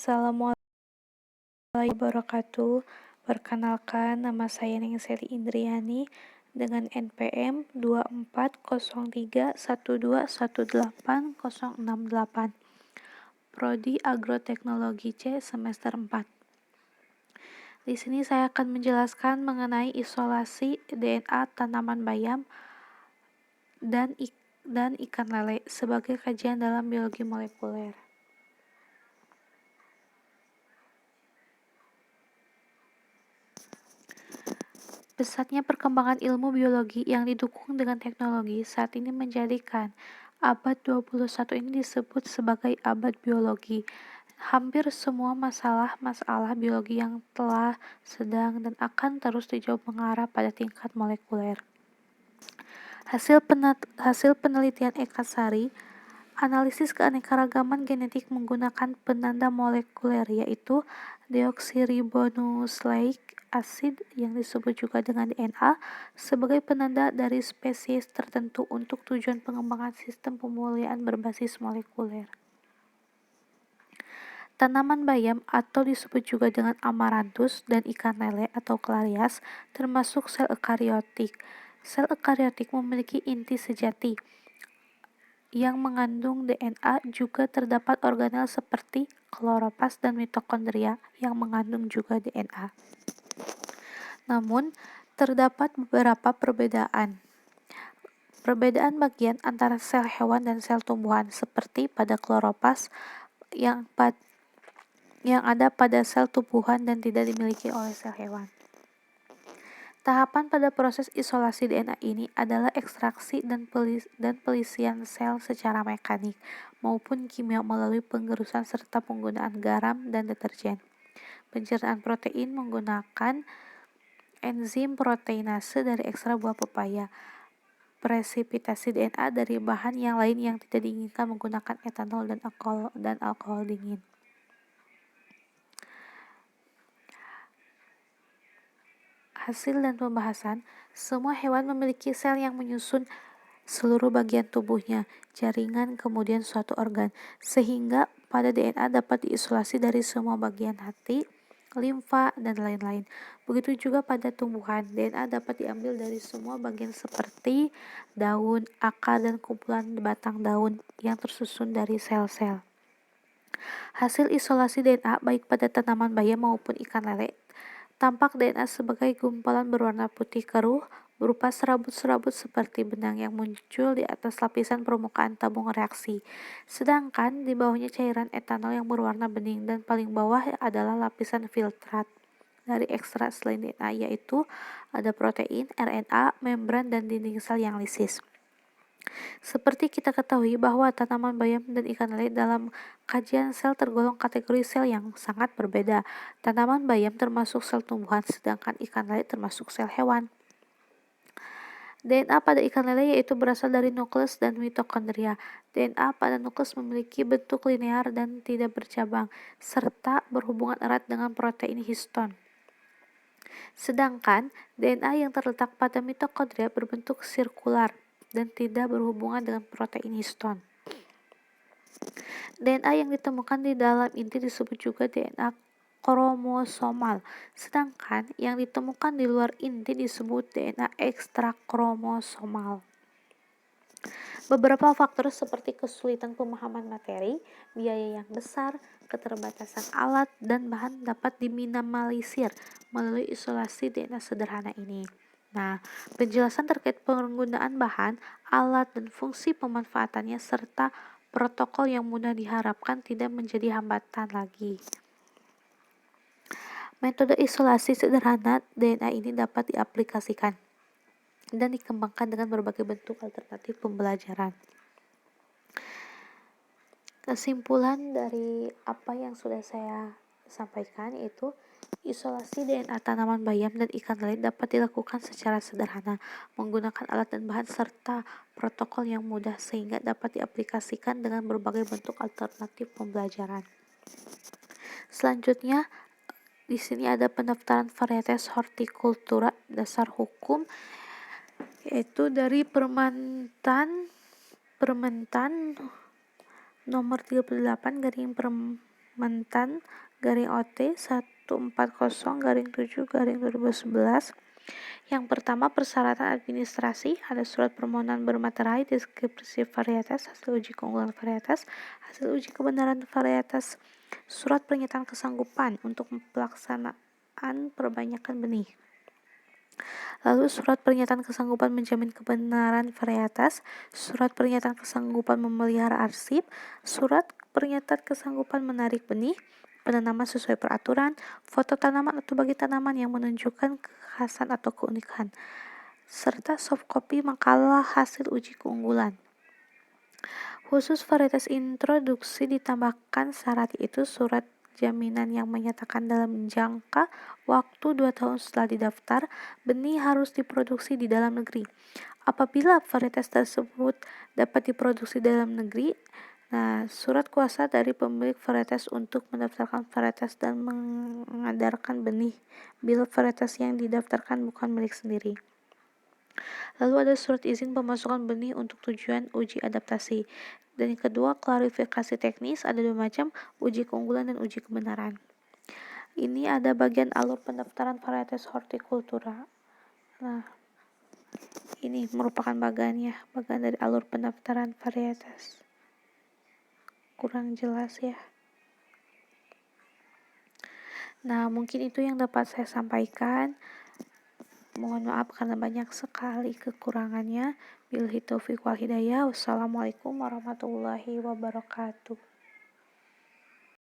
Assalamualaikum warahmatullahi wabarakatuh. Perkenalkan, nama saya Ningseli Indriani dengan NPM 240312180068, Prodi Agroteknologi C semester 4. Di sini saya akan menjelaskan mengenai isolasi DNA tanaman bayam dan ikan lele sebagai kajian dalam biologi molekuler. Pesatnya perkembangan ilmu biologi yang didukung dengan teknologi saat ini menjadikan abad 21 ini disebut sebagai abad biologi. Hampir semua masalah biologi yang telah, sedang, dan akan terus dijawab mengarah pada tingkat molekuler. Hasil penelitian Eka Sari, analisis keanekaragaman genetik menggunakan penanda molekuler yaitu deoksiribonucleic acid yang disebut juga dengan DNA sebagai penanda dari spesies tertentu untuk tujuan pengembangan sistem pemulihan berbasis molekuler. Tanaman bayam atau disebut juga dengan amaranthus dan ikan lele atau clarias termasuk sel eukariotik. Sel eukariotik memiliki inti sejati yang mengandung DNA. Juga terdapat organel seperti kloroplas dan mitokondria yang mengandung juga DNA. Namun, terdapat beberapa perbedaan bagian antara sel hewan dan sel tumbuhan, seperti pada kloroplas yang ada pada sel tumbuhan dan tidak dimiliki oleh sel hewan. Tahapan pada proses isolasi DNA ini adalah ekstraksi dan pelisian sel secara mekanik maupun kimia melalui penggerusan serta penggunaan garam dan deterjen. Pencernaan protein menggunakan enzim proteinase dari ekstrak buah pepaya. Presipitasi DNA dari bahan yang lain yang tidak diinginkan menggunakan etanol dan alkohol dingin. Hasil dan pembahasan, semua hewan memiliki sel yang menyusun seluruh bagian tubuhnya, jaringan, kemudian suatu organ, sehingga pada DNA dapat diisolasi dari semua bagian hati, limfa, dan lain-lain. Begitu juga pada tumbuhan, DNA dapat diambil dari semua bagian seperti daun, akar, dan kumpulan batang daun yang tersusun dari sel-sel. Hasil isolasi DNA baik pada tanaman bayam maupun ikan lele, tampak DNA sebagai gumpalan berwarna putih keruh berupa serabut-serabut seperti benang yang muncul di atas lapisan permukaan tabung reaksi. Sedangkan di bawahnya cairan etanol yang berwarna bening dan paling bawah adalah lapisan filtrat dari ekstrak selain DNA, yaitu ada protein, RNA, membran, dan dinding sel yang lisis. Seperti kita ketahui bahwa tanaman bayam dan ikan lele dalam kajian sel tergolong kategori sel yang sangat berbeda. Tanaman bayam termasuk sel tumbuhan, sedangkan ikan lele termasuk sel hewan. DNA pada ikan lele yaitu berasal dari nukleus dan mitokondria. DNA pada nukleus memiliki bentuk linear dan tidak bercabang, serta berhubungan erat dengan protein histon. Sedangkan DNA yang terletak pada mitokondria berbentuk sirkular dan tidak berhubungan dengan protein histon. DNA yang ditemukan di dalam inti disebut juga DNA kromosomal, sedangkan yang ditemukan di luar inti disebut DNA ekstrakromosomal. Beberapa faktor seperti kesulitan pemahaman materi, biaya yang besar, keterbatasan alat, dan bahan dapat diminimalisir melalui isolasi DNA sederhana ini. Nah, penjelasan terkait penggunaan bahan, alat, dan fungsi pemanfaatannya serta protokol yang mudah diharapkan tidak menjadi hambatan lagi. Metode isolasi sederhana DNA ini dapat diaplikasikan dan dikembangkan dengan berbagai bentuk alternatif pembelajaran. Kesimpulan dari apa yang sudah saya sampaikan yaitu isolasi DNA tanaman bayam dan ikan lele dapat dilakukan secara sederhana menggunakan alat dan bahan serta protokol yang mudah sehingga dapat diaplikasikan dengan berbagai bentuk alternatif pembelajaran. Selanjutnya, di sini ada pendaftaran varietas hortikultura dasar hukum yaitu dari Permentan nomor 38 Mentan garing OT 140-7-2011. Yang pertama, persyaratan administrasi, ada surat permohonan bermaterai, deskripsi varietas, hasil uji keunggulan varietas, hasil uji kebenaran varietas, surat pernyataan kesanggupan untuk pelaksanaan perbanyakan benih. Lalu surat pernyataan kesanggupan menjamin kebenaran varietas, surat pernyataan kesanggupan memelihara arsip, surat pernyataan kesanggupan menarik benih, penanaman sesuai peraturan, foto tanaman atau bagi tanaman yang menunjukkan kekhasan atau keunikan, serta soft copy makalah hasil uji keunggulan. Khusus varietas introduksi ditambahkan syarat, yaitu surat jaminan yang menyatakan dalam jangka waktu 2 tahun setelah didaftar, benih harus diproduksi di dalam negeri. Apabila varietas tersebut dapat diproduksi di dalam negeri, surat kuasa dari pemilik varietas untuk mendaftarkan varietas dan mengedarkan benih bila varietas yang didaftarkan bukan milik sendiri. Lalu ada surat izin pemasukan benih untuk tujuan uji adaptasi. Dan yang kedua, klarifikasi teknis, ada 2 macam, uji keunggulan dan uji kebenaran. Ini ada bagian alur pendaftaran varietas hortikultura. Ini merupakan bagian dari alur pendaftaran varietas. Kurang jelas ya. Mungkin itu yang dapat saya sampaikan. Mohon maaf karena banyak sekali kekurangannya. Billahi taufiq wal hidayah. Wassalamualaikum warahmatullahi wabarakatuh.